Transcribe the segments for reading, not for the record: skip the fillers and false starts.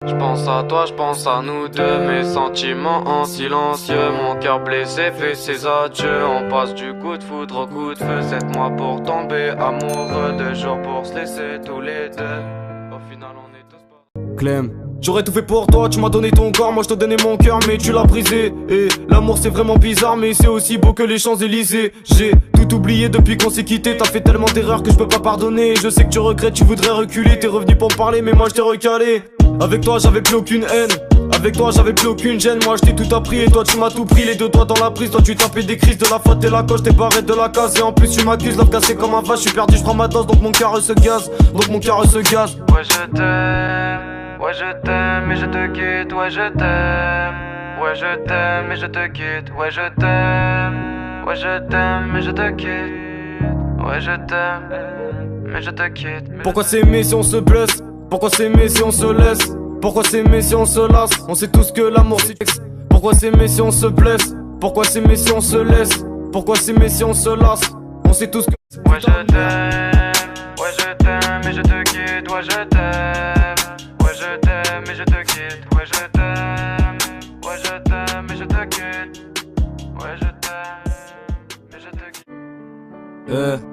Je pense à toi, je pense à nous deux, mes sentiments en silencieux. Mon cœur blessé fait ses adieux. On passe du coup de foudre au coup de feu. 7 mois pour tomber amoureux, 2 jours pour se laisser tous les deux. Au final on est tous pas... Clem, j'aurais tout fait pour toi, tu m'as donné ton corps, moi je te donnais mon cœur mais tu l'as brisé. Et l'amour c'est vraiment bizarre mais c'est aussi beau que les Champs-Élysées. J'ai tout oublié depuis qu'on s'est quitté, t'as fait tellement d'erreurs que je peux pas pardonner. Je sais que tu regrettes, tu voudrais reculer, t'es revenu pour me parler mais moi je t'ai recalé. Avec toi j'avais plus aucune haine, avec toi j'avais plus aucune gêne. Moi je t'ai tout appris et toi tu m'as tout pris. Les deux doigts dans la prise, toi tu tapais des crises de la faute et la coche, t'es barré de la case. Et en plus tu m'accuses, l'homme cassé comme un vache. Je suis perdu, je prends ma dose donc mon cœur se gaze. Donc mon cœur se gage. Ouais je t'aime, ouais je t'aime et je te quitte. Ouais je t'aime, ouais je t'aime et je te quitte. Ouais je t'aime, ouais je t'aime et je te quitte. Ouais je t'aime, mais je te quitte. Pourquoi s'aimer si on se blesse? Pourquoi s'aimer si on se laisse? Pourquoi s'aimer si on se lasse? On sait tous que l'amour c'est ex. Pourquoi s'aimer si on se blesse? Pourquoi s'aimer si on se laisse? Pourquoi s'aimer si on se lasse? On sait tous que... Ouais je t'aime, ouais je t'aime et je te quitte. Ouais je t'aime, ouais je t'aime et je te quitte. Ouais je t'aime, ouais je t'aime et je te quitte. Ouais je t'aime et je te quitte.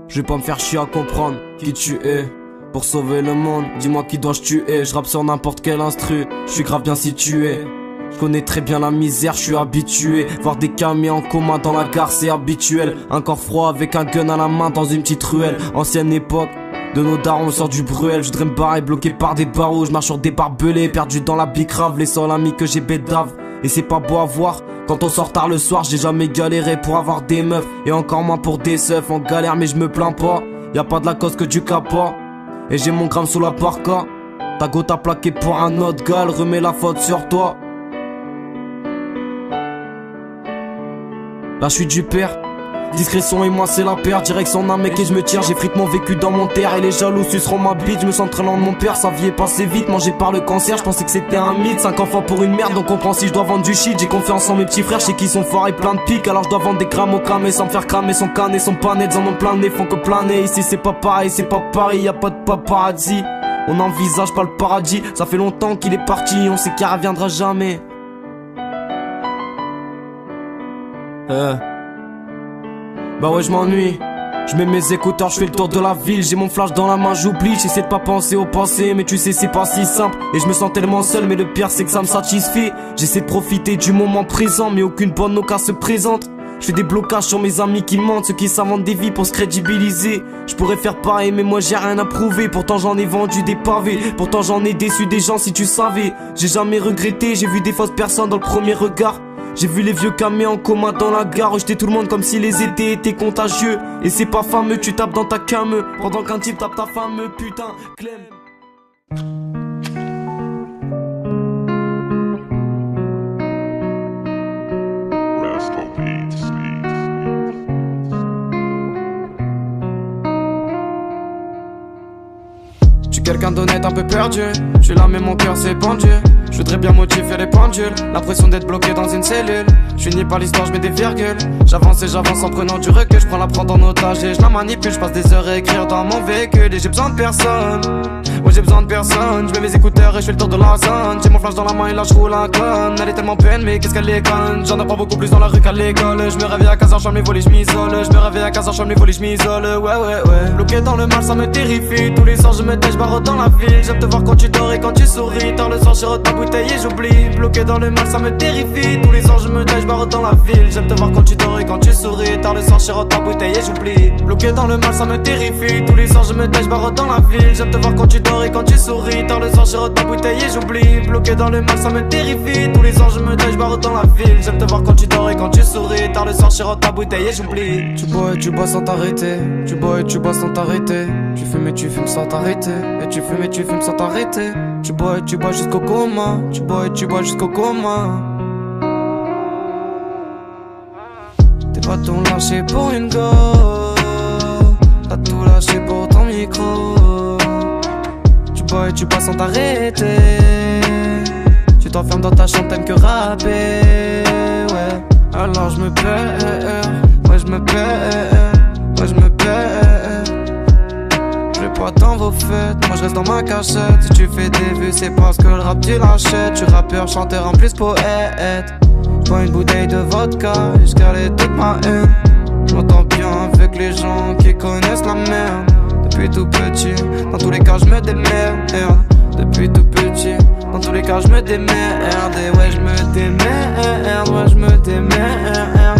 Je vais pas me faire chier à comprendre qui tu es. Pour sauver le monde, dis-moi qui dois-je tuer. Je rappe sur n'importe quel instru, je suis grave bien situé. Je connais très bien la misère, je suis habitué. Voir des camions en coma dans la gare c'est habituel. Un corps froid avec un gun à la main dans une petite ruelle. Ancienne époque, de nos darons sort du bruel. Je voudrais me barrer bloqué par des barreaux. Je marche sur des barbelés, perdu dans la bicrave. Les seuls amis que j'ai bédave. Et c'est pas beau à voir, quand on sort tard le soir. J'ai jamais galéré pour avoir des meufs, et encore moins pour des seufs. En galère mais je me plains pas, y'a pas de la cause que du capa. Et j'ai mon gramme sous la parka. Ta go t'a plaqué pour un autre gars, remets la faute sur toi. Là je suis du père, discrétion et moi c'est la paire. Direction d'un mec et je me tire, j'ai fritement vécu dans mon terre. Et les jaloux suceront ma bite, je me sens très lent de mon père. Sa vie est passée vite, mangé par le cancer, je pensais que c'était un mythe. 5 enfants pour une merde, donc on comprend si je dois vendre du shit. J'ai confiance en mes petits frères, je sais qu'ils sont forts et plein de piques. Alors je dois vendre des grammes au cramé sans me faire cramer son canet. Son panette, en ont plein de nez, font que planer. Ici c'est pas pareil, c'est pas Paris, y'a pas de paparazzi. On envisage pas le paradis, ça fait longtemps qu'il est parti, on sait qu'il reviendra jamais. Bah ouais je m'ennuie, je mets mes écouteurs, je fais le tour de la ville. J'ai mon flash dans la main, j'oublie, j'essaie de pas penser au passé. Mais tu sais c'est pas si simple, et je me sens tellement seul. Mais le pire c'est que ça me satisfait. J'essaie de profiter du moment présent, mais aucune bonne occasion se présente. Je fais des blocages sur mes amis qui mentent, ceux qui s'inventent des vies pour se crédibiliser. Je pourrais faire pareil mais moi j'ai rien à prouver. Pourtant j'en ai vendu des pavés, pourtant j'en ai déçu des gens si tu savais. J'ai jamais regretté, j'ai vu des fausses personnes dans le premier regard. J'ai vu les vieux camés en coma dans la gare, rejeter tout le monde comme si les étés étaient contagieux. Et c'est pas fameux, tu tapes dans ta came pendant qu'un type tape ta femme, putain, Clem. Je suis quelqu'un d'honnête un peu perdu, je suis là mais mon cœur s'est pendu. Je voudrais bien motiver les pendules, l'impression d'être bloqué dans une cellule. Je finis par l'histoire, je mets des virgules. J'avance et j'avance en prenant du recul. Je prends la prendre en otage et je la manipule. Je passe des heures à écrire dans mon véhicule. Et j'ai besoin de personne, ouais j'ai besoin de personne. Je mets mes écouteurs et je fais le tour de la zone. J'ai mon flash dans la main et là je roule un clone. Elle est tellement peine mais qu'est-ce qu'elle est conne. J'en apprends beaucoup plus dans la rue qu'à l'école. Je me réveille à 15h, je ferme les volets, je m'isole. Je me réveille à 15h, je ferme les volets, je m'isole. Ouais. Bloqué dans le mal, ça me terrifie. Tous les soirs je me tais, je barre dans la ville. J'aime te voir quand tu dors et quand tu souris. Tard le soir, je ta bouteille et j'oublie. Bloqué dans le mal, ça me terrifie. Tous les soirs je me tais, je barre dans la ville. J'aime te voir quand tu dors et quand tu souris. Tard le soir, je ta bouteille et j'oublie. Bloqué dans le mal, ça me terrifie. Tous les soirs je me tais, je barre dans la ville. J'aime te voir quand tu dors et quand tu souris. Tard le soir, je ta bouteille et j'oublie. Bloqué dans le mal, ça me terrifie. Tous les soirs je me tais, je barre dans la ville. J'aime te voir quand tu dors et quand tu souris. Tard le soir, je ta bouteille et j'oublie. Tu bois et tu bois sans t'arrêter. Tu bois et tu bois sans t'arrêter. Tu fumes et tu fumes sans t'arrêter. Et tu fumes et tu fumes sans t'arrêter. Tu bois et tu bois jusqu'au coma. Tu bois et tu bois jusqu'au coma. T'es pas tout lâché pour une go. T'as tout lâché pour ton micro. Tu bois et tu bois sans t'arrêter. Tu t'enfermes dans ta chambre, t'aimes que rapper. Ouais, alors je me perds. Ouais je me perds. Ouais je me perds. Je vais pas dans vos fêtes, moi je reste dans ma cachette. Si tu fais des vues c'est parce que le rap tu l'achètes. Je suis rappeur, chanteur en plus poète. J'bois une bouteille de vodka et j'calais toute ma haine. J'm'entends bien avec les gens qui connaissent la merde. Depuis tout petit, dans tous les cas j'me démerde. Depuis tout petit, dans tous les cas j'me démerde. Et ouais j'me démerde, ouais j'me démerde.